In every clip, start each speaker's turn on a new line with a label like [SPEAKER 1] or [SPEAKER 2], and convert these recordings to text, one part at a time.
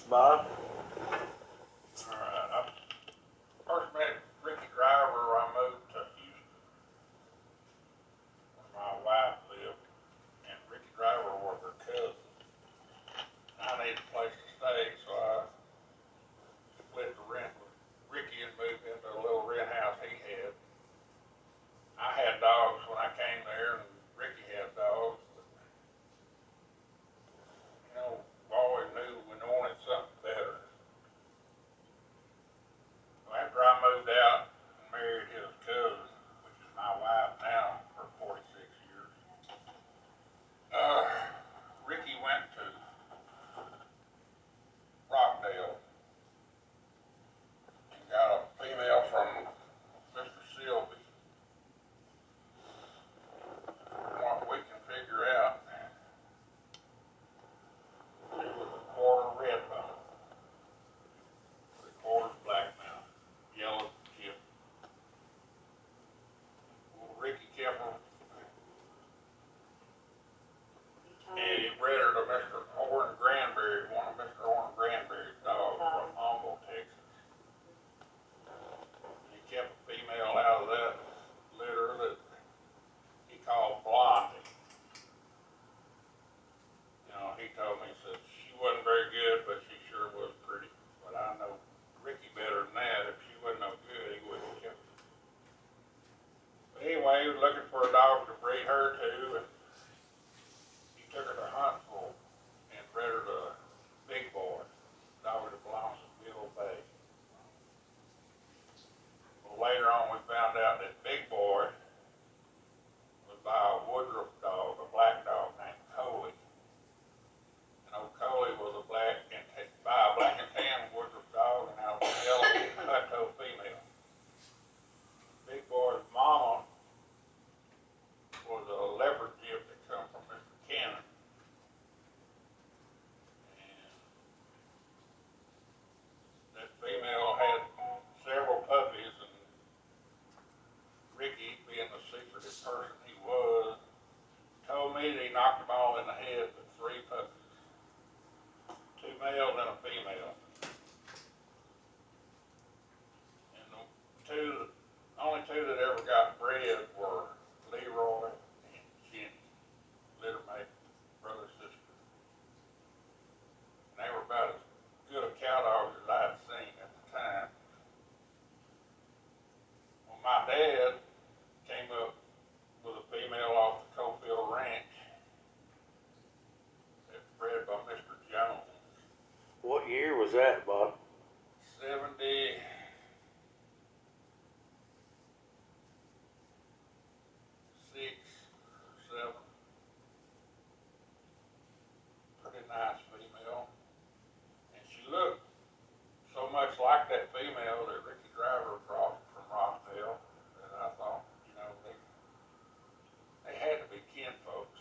[SPEAKER 1] Bob.
[SPEAKER 2] Alright, I first met Ricky Driver when I moved to Houston, where my wife lived, and Ricky Driver was her cousin. I needed a place to stay, so I split the rent with Ricky and moved into a little rent house he had. I had dogs when I came there, and Ricky had dogs. But, we always knew we wanted something better. So after I moved out and married his cousin, which is my wife now for 46 years, Ricky went to Rockdale and got a female from Mr. Sylvie. From what we can figure out, she was a quarter red bone, 3/4 black mouth, yellow tip. Well, Ricky kept her, and he bred her to Mr. Owen Granberry, one of Mr. Owen Granberry's dogs from Humboldt, Texas. And he kept a female out of that litter that he called Blondie. He told me, he said, she wasn't very good, but she sure was pretty. But I know Ricky better than that. If she wasn't no good, he wouldn't have kept her. But anyway, he was looking for a dog to breed her to, and he took her to Huntsville and bred her to Big Boy, a dog that belongs to Bill Bay. Well, later on, we found out that Big Boy was by a Woodruff dog, a black dog named Cloe. And old Cloe was a black and by a black and tan Woodruff dog, and that was a yellow cut-toe female. Big Boy's mama was a leopard gyp that come from Mr. Cannon. And that female had several puppies, and Ricky, being the secretive person he was, told me that he knocked them all in the head with 3 puppies. 2 males and a female. And the only two that ever got bred were Leroy and Jenny, littermate, brother, sister. And they were about as good a cow dogs as I'd seen at the time. Well, my dad came up with a female off the Cofield Ranch that's bred by Mr. Jones.
[SPEAKER 1] What year was that, Bob?
[SPEAKER 2] 76 or 7. Pretty nice female. And she looked so much like that female that Ricky Driver brought from Rockdale that I thought, they had to be kinfolks.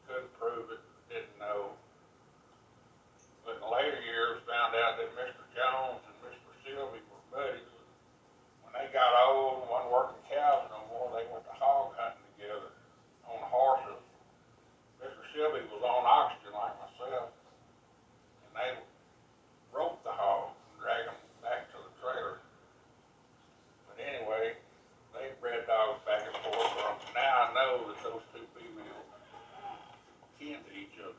[SPEAKER 2] Couldn't prove it, didn't know. But in the later years, found out that Mr. Jones and Mr. Sylvie were buddies. When they got old and wasn't working cows no more, they went to hog hunting together on horses. Mr. Sylvie was on oxygen like myself, and they roped the hogs and dragged them back to the trailer. But anyway, they bred dogs back and forth from them. Now I know that those 2 females kin to each other.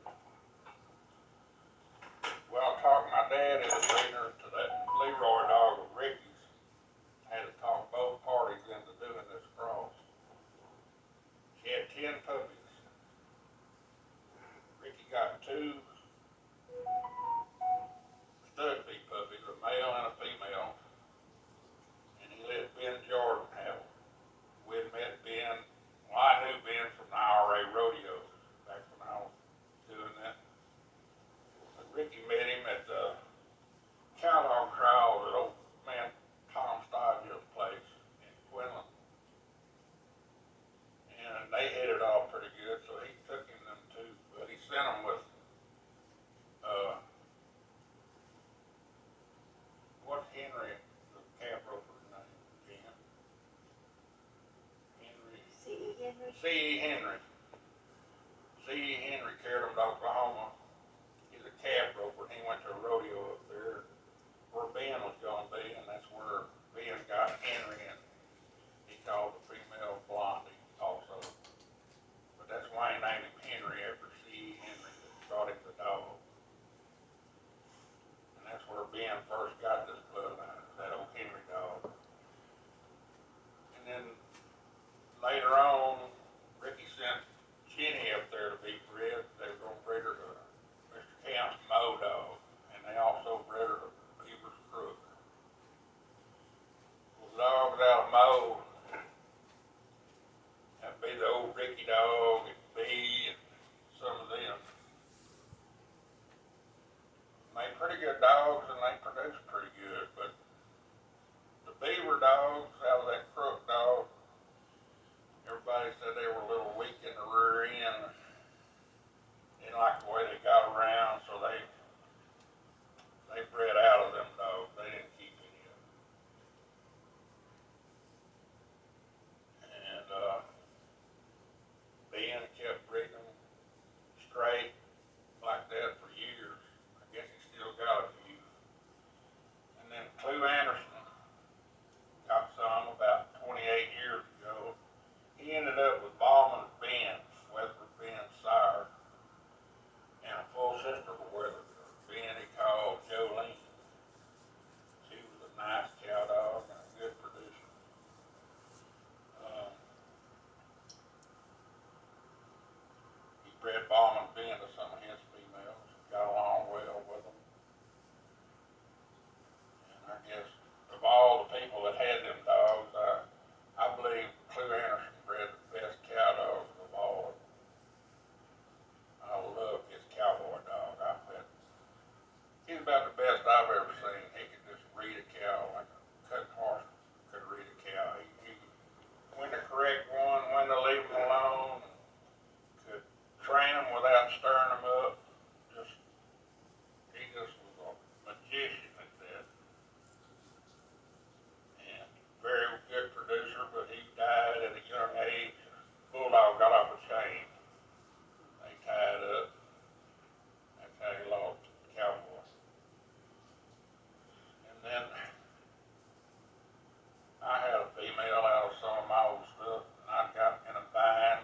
[SPEAKER 2] Well, I talked my dad into bringing her to that Leroy dog of Ricky's. I had to talk both parties into doing this cross. She had 10 puppies. Ricky got 2 stud feed puppies, a male and a female. And he let Ben Jordan have them. We'd met Ben. Well, I knew Ben from the IRA rodeos back when I was doing that. Ricky met him at the cow dog trials at old man Tom Stoddard's place in Quinlan. And they hit it off pretty good, so he took him them 2, but he sent them with, what's Henry, the calf roper's name, Jen? Henry.
[SPEAKER 3] C.E. Henry?
[SPEAKER 2] C.E. Henry. C.E. Henry carried them to Oklahoma. He's a calf roper, and he went to a rodeo up there. Ben was gonna be, and that's where Ben got Henry, and he called the female Blondie also. But that's why he named him Henry, after C. Henry that brought him the dog. And that's where Ben first got this bloodline, that old Henry dog. And then later on, Ricky sent Jenny up there to be bred. They were gonna breed her to Mr. Camp's Mow dog, and they also bred her to Beaver's Crook. Well, the dogs out of Mow, that'd be the old Ricky dog, and B, and some of them. They pretty good dogs, and they produce pretty good, but the Beaver dogs out of that Crook dog, everybody said they were a little weak in the rear end. Didn't like the way they got around, so they bred out of them dogs. They didn't keep any of them. And Ben kept breeding them straight like that for years. I guess he still got a few. And then Cloe Anderson got some about 28 years ago. He ended up with Ballman's Ben, Weatherford Ben's sire, and a full sister of Weatherford. Ben he called Jolene. She was a nice cow dog and a good producer. He bred Ballman's Ben to some of his females. Got along well with them. And I guess of all the people that had them dogs, I believe Cloe Anderson bred the best cow dogs of all of them. I love his cowboy dog. I bet he's about the best I've ever seen. He could just read a cow like a cutting horse could read a cow. He when to correct one, when to leave them alone, could train them without stirring them up. He just was a magician at that. And very good producer, but he died at a young age. Bulldog got off a chain. They tied up. That's how he lost the cowboy. And then I had a female out of some of my old stuff, and I got in a bind,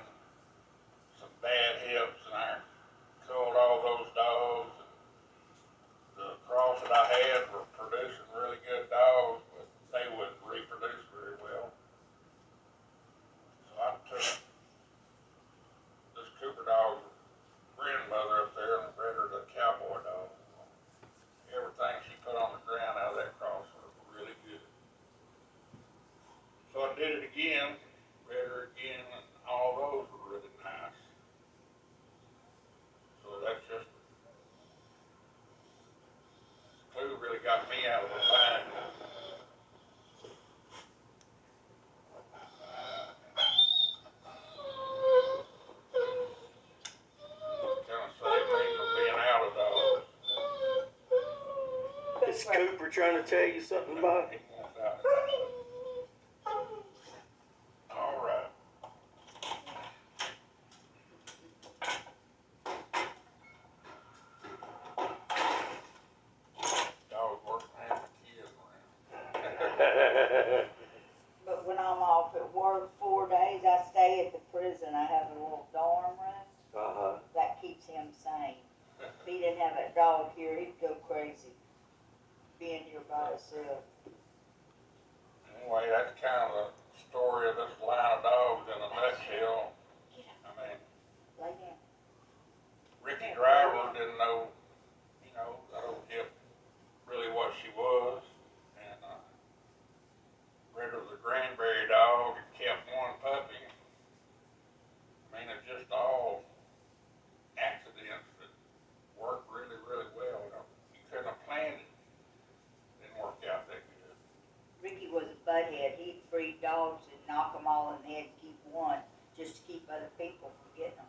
[SPEAKER 2] some bad hips, and I culled all those dogs. The cross that I had were producing really good dogs, but they wouldn't reproduce very well. So I took this Cooper dog's grandmother up there and bred her the cowboy dog. Everything she put on the ground out of that cross was really good. So I did it again, bred her again, and all those were really nice. So that's just, Cloe really got me out of the bind. Kind of saved me from being out of dogs.
[SPEAKER 1] Is Cooper trying to tell you something about
[SPEAKER 2] He
[SPEAKER 1] it?
[SPEAKER 2] wants out. All right. Dogs working having kids around.
[SPEAKER 3] But when I'm off at work 4 days, I stay at the prison. I have a little dorm room.
[SPEAKER 1] Uh-huh.
[SPEAKER 3] That keeps him sane. If he didn't have a dog here, he'd go crazy being here by himself.
[SPEAKER 2] Anyway, that's kind of the story of this line of dogs in a nutshell. I mean,
[SPEAKER 3] Lay down.
[SPEAKER 2] Ricky Driver didn't know, that old hip really what she was. And bred her the Granbury dog and kept one puppy. I mean, it's just all accidents that work really, really well. You couldn't have planned it. Didn't work out that good.
[SPEAKER 3] Ricky was a butthead. He'd breed dogs and knock them all in the head and keep one just to keep other people from getting them.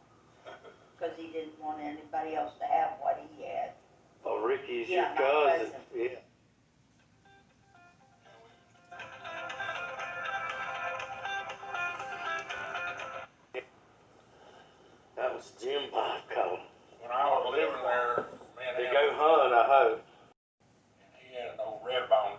[SPEAKER 3] Because he didn't want anybody else to have what he had.
[SPEAKER 1] Oh, Ricky's
[SPEAKER 3] Yeah,
[SPEAKER 1] your
[SPEAKER 3] my
[SPEAKER 1] cousin. Yeah. That was Jim Bob calling.
[SPEAKER 2] When I was living there, me and
[SPEAKER 1] They
[SPEAKER 2] him,
[SPEAKER 1] go hunt, I hope.
[SPEAKER 2] and he had an old red bone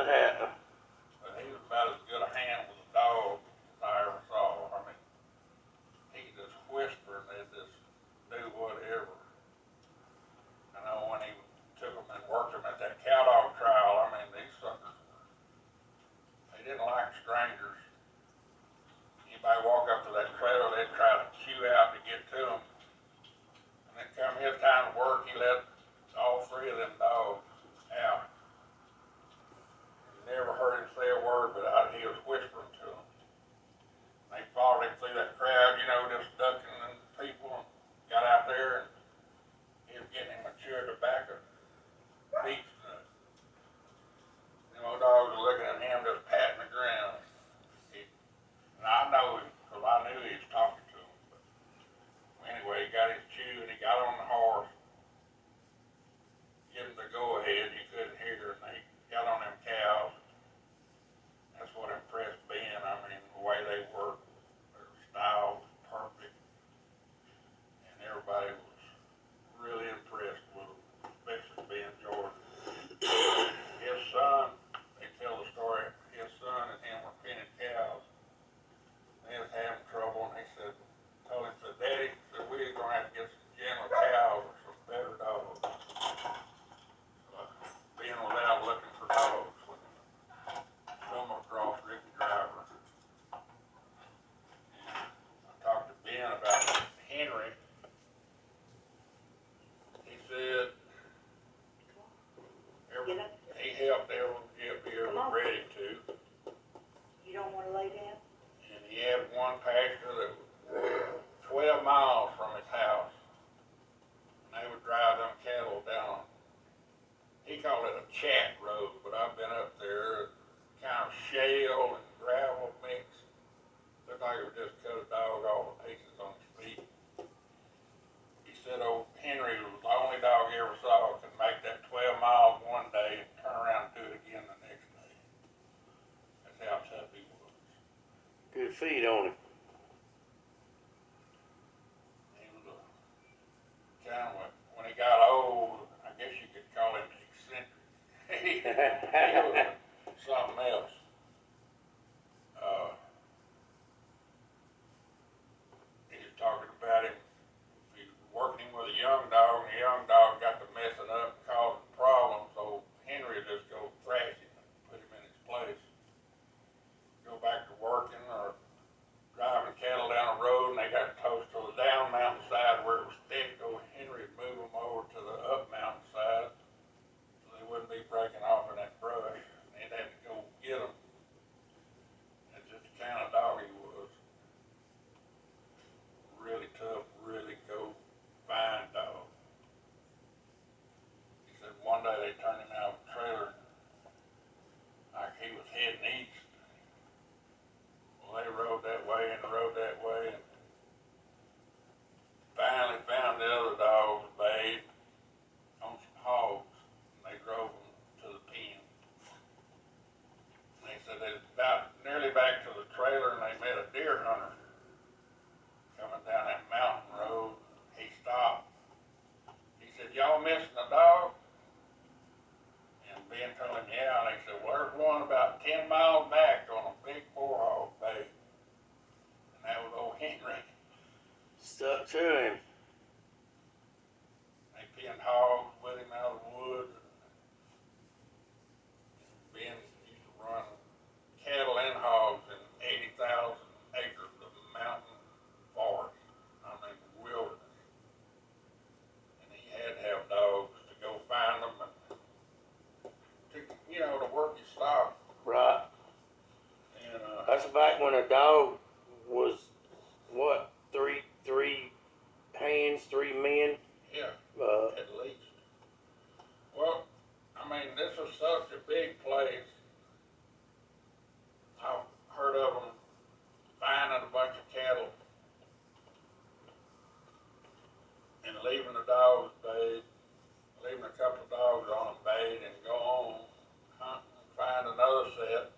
[SPEAKER 1] What happened?
[SPEAKER 2] But he was about as good a hand with a dog as I ever saw. I mean, he could just whisper and they'd just do whatever. I know when he took them and worked them at that cow dog trial, I mean, these suckers, they didn't like strangers. Anybody walk up to that trailer, they'd try to queue out to get to him. And then come his time to work, he let all three of them dogs out. You never heard him say a word, but he was whispering to them. They followed him through that crowd, you know, just ducking and people, and got out there, and he was getting him a chew of tobacco, beef nut. Them old dogs were looking at him, just patting the ground. And I know him, because I knew he was talking to him. But anyway, he got his chew, and he got on the horse, give him the go-ahead, he couldn't hear, and they got on them cows. That's what impressed Ben. I mean, the way they worked, their style was perfect, and everybody was really impressed with them, especially Ben Jordan. His son, they tell the story, his son and him were penning cows. They was having trouble, and they told him, Daddy, we're going to have to get some gentle cows or some better dogs. Ben was out looking for dogs when he stumbled across Ricky Driver. And I talked to Ben about Henry. He said he helped if he ever ready to.
[SPEAKER 3] You don't want to lay down?
[SPEAKER 2] And he had one pasture that was 12 miles from his house. And they would drive them cattle down. He called it a chat road, but I've been up there, kind of shale and gravel mix. Looked like it would just cut a dog off to pieces on his feet. He said old Henry was the only dog he ever saw could make that 12 miles one day and turn around and do it again the next day. That's how tough he was.
[SPEAKER 1] Good feed on him.
[SPEAKER 2] He was a kind of when he got old, I guess you could call him eccentric. he was something else. He was talking about him. He was working him with a young dog, and the young dog got to messing up and causing problems. So Henry would just go thrash him and put him in his place. Go back to working or driving cattle down the road, and they got close to the down mountainside where it was thick. Old Henry would move them over to the up mountainside so they wouldn't be breaking off in that brush. And he'd have to go get them. That's just the kind of dog he was. Really tough, really go fine dog. He said one day they turned him out of the trailer like he was heading east. Well, they rode that way and finally found the other dogs bayed on some hogs, and they drove them to the pen. And they said they was about nearly back to the trailer, and they met a deer hunter coming down that mountain road. He stopped. He said, "Y'all missing a dog?" And Ben told him, "Yeah." And they said, "Well, there's one about 10 miles back on a big boar hog bay." And that was old Henry.
[SPEAKER 1] Stuck to him.
[SPEAKER 2] They pinned hogs with him out of the woods. Ben used to run cattle and hogs in 80,000 acres of mountain forest. I mean, wilderness. And he had to have dogs to go find them and to work his stock.
[SPEAKER 1] Right.
[SPEAKER 2] And
[SPEAKER 1] That's back when a dog was, what, three hands, 3 men?
[SPEAKER 2] yeah, at least. Well, I mean, this was such a big place. I've heard of them finding a bunch of cattle and leaving the dogs bayed, leaving a couple of dogs on them bayed, and go on hunting, find another set,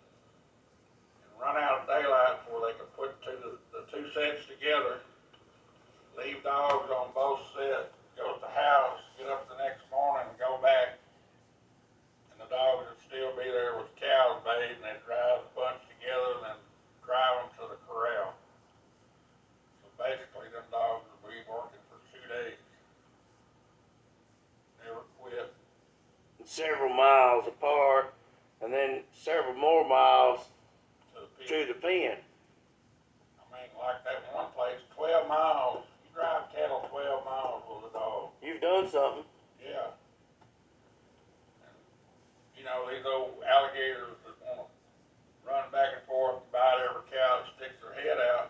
[SPEAKER 2] and run out of daylight before they could put
[SPEAKER 1] several more miles
[SPEAKER 2] to
[SPEAKER 1] to the pen.
[SPEAKER 2] I mean, like that one place, 12 miles. You drive cattle 12 miles with a dog.
[SPEAKER 1] You've done something.
[SPEAKER 2] Yeah. And, you know, these old alligators that want to run back and forth and bite every cow that sticks their head out.